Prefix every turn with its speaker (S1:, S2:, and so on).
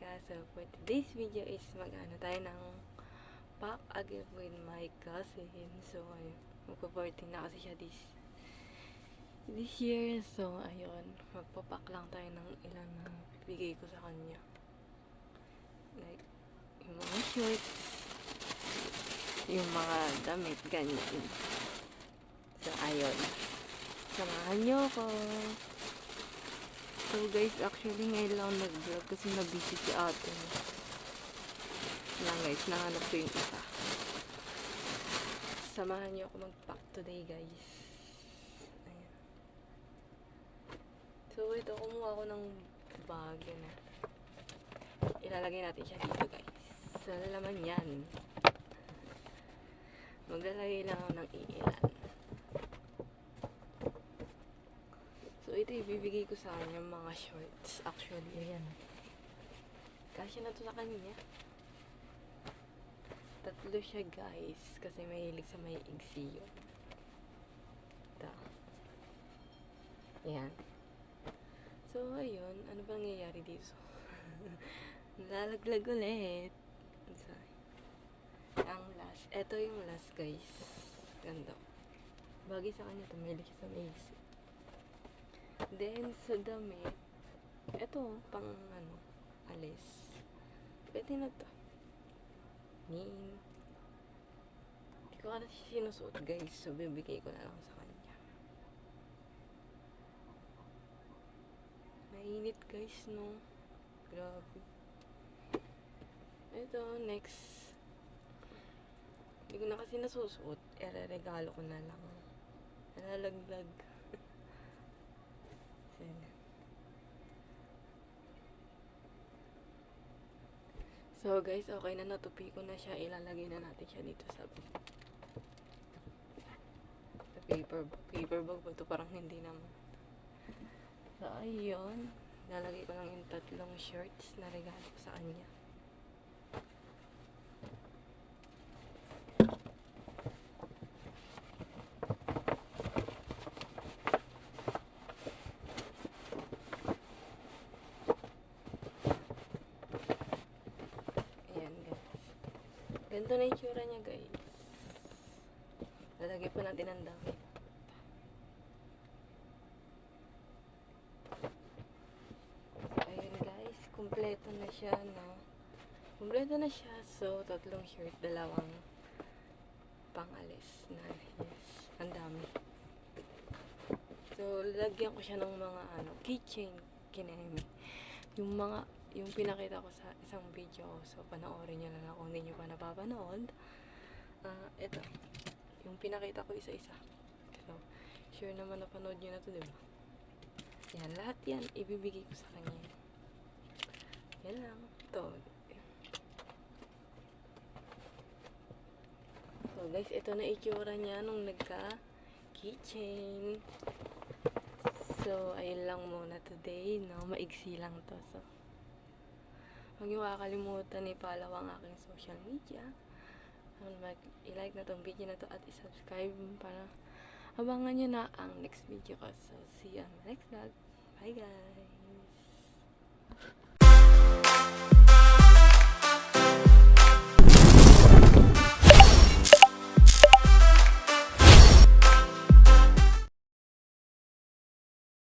S1: Monica. So for today's video is mag-ano tayo ng pack again with my cousin. So ayun, magpa-14 na kasi siya this year. So ayun, magpapack lang tayo ng ilan na bigay ko sa kanya. Like, yung mga shorts, yung mga damit, ganyan. So ayun, samahan niyo ko. So guys, actually ngayon lang nag-vlog kasi na-busy si ate. Lang guys, nahanap ko yung isa. Samahan niyo ako mag-pack today guys. Ayan. So ito, kumuha ako ng bag na. Ilalagay natin siya dito guys. Sa laman yan. Maglalagay lang ako ng iilan. So, ito ibibigay ko sa kanya mga shorts. Actually, ayan. Kasi na to sa kanya. Tatlo siya, guys. Kasi mahilig sa may igsi yun. Ito. Ayan. So, ayun. Ano ba nangyayari dito? Nalalaglag ulit. Sorry. Ang last. Ito yung last, guys. Ganda. Bagay sa kanya to. Mahilig siya sa may igsi. Then, sa damit, eto, pang, alis. Pwede na to. Hindi ko kasi sinusuot, guys. So, bibigay ko na lang sa kanya. Mainit, guys, no? Grabe. Ito, next. Hindi ko na kasi nasusuot. Regalo ko na lang. Nalalaglag. So guys, okay na, natupi ko na siya. Ilalagay na natin siya dito sa paper bag ba ito? Parang hindi naman. So ayun, lalagay ko lang yung tatlong shirts na regalo ko sa kanya. Ganito na yung tsura niya, guys. Lalagay pa natin ang damit. Ayun, guys. Kumpleto na siya, no? Kumpleto na siya. So, tatlong shirt, dalawang pangalis na. Yes. Ang dami. So, lalagyan ko siya ng mga, keychain. Kinemi. Yung pinakita ko sa isang video, so panoorin nyo lang kung hindi nyo pa napapanood. Ito, yung pinakita ko isa-isa. So, sure naman napanood nyo na to, diba? Yan, lahat yan, ibibigay ko sa kanya. Yan lang. Ito. So, guys, ito na itsura niya nung nagka-keychain. So, ayun lang muna today, no? Maigsi lang to, so huwag niyo kakalimutan i-follow ang aking social media. I-like na tong video na to at i-subscribe para abangan nyo na ang next video ko. So, see you on the next vlog. Bye guys!